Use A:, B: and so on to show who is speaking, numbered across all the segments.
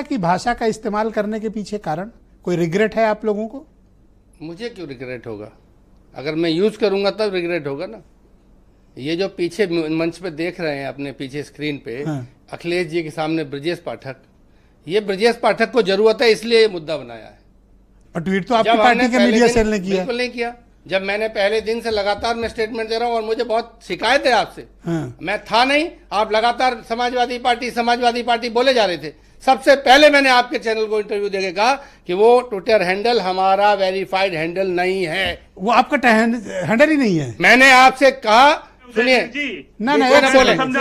A: की भाषा का इस्तेमाल करने के पीछे कारण कोई रिग्रेट है आप लोगों को?
B: मुझे क्यों रिग्रेट होगा? अगर मैं यूज करूंगा तब रिग्रेट होगा ना। ये जो पीछे मंच पे देख रहे हैं अपने पीछे स्क्रीन पे,
A: हाँ।
B: अखिलेश जी के सामने ब्रजेश पाठक, ये ब्रजेश पाठक को जरूरत है इसलिए ये मुद्दा बनाया है।
A: और ट्वीट तो आपकी पार्टी के मीडिया सेल ने किया।
B: बिल्कुल नहीं किया। जब मैंने पहले दिन से लगातार मैं स्टेटमेंट दे रहा हूं और मुझे बहुत शिकायत है आपसे।
A: हाँ।
B: मैं था नहीं, आप लगातार समाजवादी पार्टी बोले जा रहे थे। सबसे पहले मैंने आपके चैनल को इंटरव्यू देके कहा कि वो ट्विटर हैंडल हमारा वेरीफाइड हैंडल नहीं है।
A: वो आपका हैंडल ही नहीं है।
B: मैंने आपसे कहा, सुनिए
A: ना ना,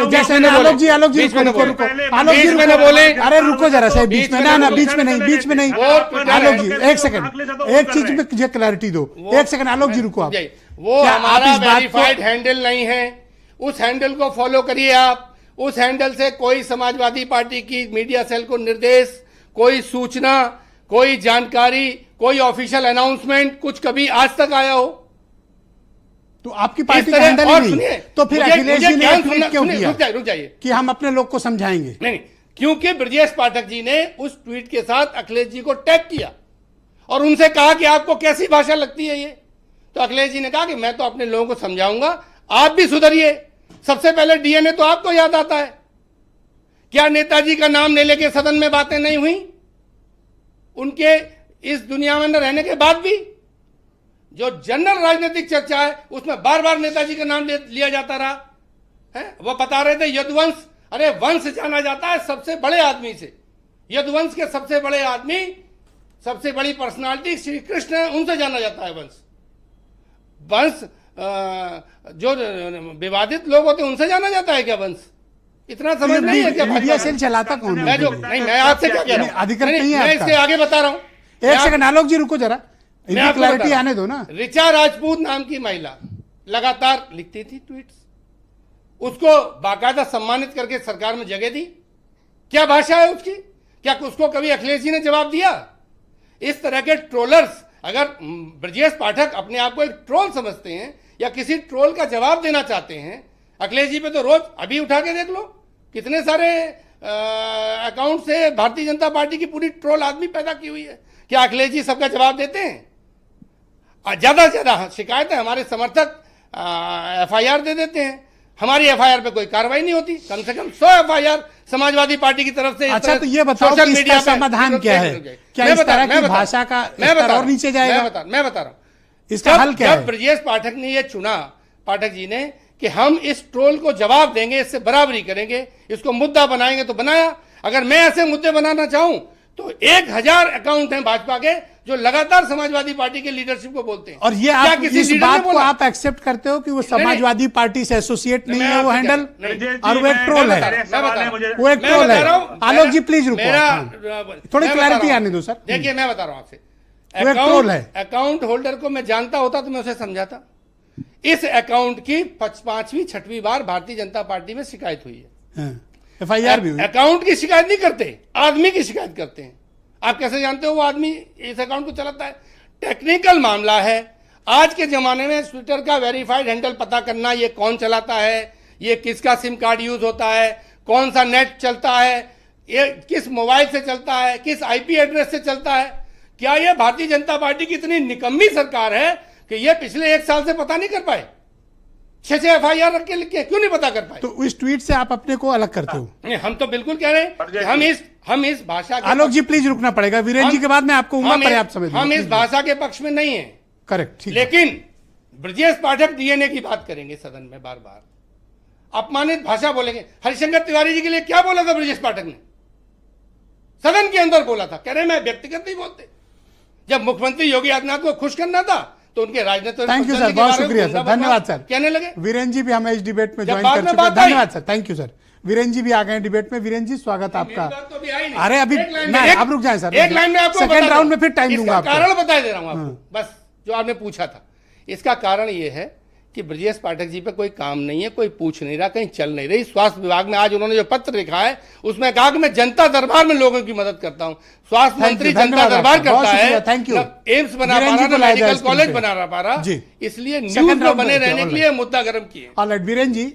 B: जैसे
A: आलोक जी आलोक जी
B: मैंने बोले,
A: अरे रुको जरा से, बीच में ना बीच में नहीं आलोक जी एक सेकंड, एक चीज में मुझे क्लैरिटी दो, एक सेकंड आलोक जी रुको। आप
B: वो हमारा वेरीफाइड हैंडल नहीं है, उस हैंडल को फॉलो करिए आप। उस हैंडल से कोई समाजवादी पार्टी की मीडिया सेल को निर्देश, कोई सूचना, कोई जानकारी, कोई ऑफिशियल अनाउंसमेंट कुछ कभी आज तक आया हो?
A: तो आपकी पार्टी का हैंडल ही नहीं, तो फिर अखिलेश जी ने ट्वीट क्यों किया?
B: रुक जाइए
A: कि हम अपने लोग को समझाएंगे।
B: नहीं, क्योंकि ब्रजेश पाठक जी ने उस ट्वीट के साथ अखिलेश जी को टैग किया और उनसे कहा कि आपको कैसी भाषा लगती है ये। तो अखिलेश जी ने कहा कि मैं तो अपने लोगों को समझाऊंगा, आप भी सुधरिए। सबसे पहले डीएनए तो आपको याद आता है क्या? नेताजी का नाम ले लेके सदन में बातें नहीं हुई? उनके इस दुनिया में न रहने के बाद भी जो जनरल राजनीतिक चर्चा है उसमें बार बार नेताजी का नाम लिया जाता रहा है। वो बता रहे थे यदुवंश, अरे वंश जाना जाता है सबसे बड़े आदमी से। यदुवंश के सबसे बड़े आदमी, सबसे बड़ी पर्सनालिटी श्री कृष्ण है, उनसे जाना जाता है वंश। वंश जो विवादित लोग होते हैं उनसे जाना जाता है क्या वंश? इतना समझ नहीं है क्या?
A: मीडिया सेल चलाता कौन है?
B: मैं आपसे क्या कह रहा हूं,
A: अधिकार नहीं है,
B: मैं इसके आगे बता रहा हूं।
A: एक सेकंड आलोक जी रुको जरा, क्लैरिटी आने दो ना।
B: ऋचा राजपूत नाम की महिला लगातार लिखती थी ट्वीट्स, उसको बाकायदा सम्मानित करके सरकार में जगह दी। क्या भाषा है उसकी? क्या उसको कभी अखिलेश जी ने जवाब दिया? इस तरह के ट्रोलर्स, अगर ब्रजेश पाठक अपने आप को एक ट्रोल समझते हैं या किसी ट्रोल का जवाब देना चाहते हैं, अखिलेश जी पे तो रोज अभी उठा के देख लो कितने सारे अकाउंट से भारतीय जनता पार्टी की पूरी ट्रोल आदमी पैदा की हुई है। क्या अखिलेश जी सबका जवाब देते हैं? ज्यादा से ज्यादा शिकायत है, हमारे समर्थक एफआईआर दे देते हैं, हमारी एफआईआर पे कोई कार्रवाई नहीं होती। कम से कम 100 एफआईआर समाजवादी पार्टी की तरफ से।
A: अच्छा, तो ये बताओ कि इसका समाधान क्या है? क्या इस तरह की भाषा का स्तर और नीचे जाएगा?
B: मैं बता रहा हूं
A: इसका हल क्या है।
B: जब ब्रजेश पाठक ने ये चुना, पाठक जी ने, कि हम इस ट्रोल को जवाब देंगे, इससे बराबरी करेंगे, इसको मुद्दा बनाएंगे, तो बनाया। अगर मैं ऐसे मुद्दे बनाना चाहूं तो 1000 अकाउंट हैं भाजपा के जो लगातार समाजवादी पार्टी के लीडरशिप को बोलते हैं।
A: और ये आप इस बात को आप एक्सेप्ट करते हो कि वो समाजवादी पार्टी से एसोसिएट नहीं है वो हैंडल, और वो एक ट्रोल है? वो एक ट्रोल है। आलोक जी प्लीज रुको, थोड़ी क्लैरिटी आने दो सर।
B: देखिए मैं बता रहा हूं आपसे,
A: वो एक ट्रोल है।
B: अकाउंट होल्डर को मैं जानता होता तो मैं उसे समझाता। इस अकाउंट की 5वीं 6वीं बार भारतीय जनता पार्टी में शिकायत हुई है।
A: एफआईआर भी हुई।
B: अकाउंट की शिकायत नहीं करते, आदमी की शिकायत करते हैं। आप कैसे जानते हो वो आदमी इस अकाउंट को चलाता है? टेक्निकल मामला है। आज के जमाने में ट्विटर का वेरीफाइड हैंडल पता करना, ये कौन चलाता है, ये किसका सिम कार्ड यूज होता है, कौन सा नेट चलता है, ये किस मोबाइल से चलता है, किस आईपी एड्रेस से चलता है। क्या ये भारतीय जनता पार्टी की इतनी निकम्मी सरकार है कि ये पिछले 1 साल से पता नहीं कर पाए? 6 एफआईआर रख के लिखे, क्यों नहीं पता कर पाए?
A: तो इस ट्वीट से आप अपने को अलग करते हो?
B: नहीं, हम तो बिल्कुल कह रहे हैं हम इस भाषा के।
A: आलोक जी प्लीज रुकना पड़ेगा, वीरेंद्र जी के बाद मैं आपको पर्याप्त समय दूंगा।
B: हम इस भाषा के पक्ष में नहीं है।
A: करेक्ट,
B: लेकिन ब्रजेश पाठक डीएनए की बात करेंगे सदन में, बार बार अपमानित भाषा बोलेंगे। हरिशंकर तिवारी जी के लिए क्या बोला था ब्रजेश पाठक ने? सदन के अंदर बोला था, कह रहे मैं व्यक्तिगत नहीं बोलते। जब मुख्यमंत्री योगी आदित्यनाथ को खुश करना था तो उनके राजनीतिक।
A: थैंक यू सर, बहुत शुक्रिया सर, धन्यवाद सर।
B: कहने लगे
A: वीरेंद्र जी भी हमें इस डिबेट में ज्वाइन कर चुके हैं। धन्यवाद sir, thank you sir. Virendra ji भी आ गए डिबेट में। वीरेंद्र जी स्वागत आपका। अरे अभी आप रुक जाए सर,
B: एक लाइन में आपको
A: सेकंड राउंड में फिर टाइम दूंगा आपको।
B: कारण बता दे रहा हूं आपको, बस जो आपने पूछा था। इसका कारण ये है कि ब्रजेश पाठक जी पे कोई काम नहीं है, कोई पूछ नहीं रहा, कहीं चल नहीं रही। स्वास्थ्य विभाग में आज उन्होंने जो पत्र लिखा है उसमें कहा कि मैं जनता दरबार में लोगों की मदद करता हूं। स्वास्थ्य मंत्री जनता दरबार करता है,
A: थैंक यू।
B: एम्स बना पा रहा, मेडिकल कॉलेज बना पा रहा, इसलिए न्यूज में बने रहने के लिए मुद्दा गर्म किए।
A: ऑलराइट वीरेंद्र जी।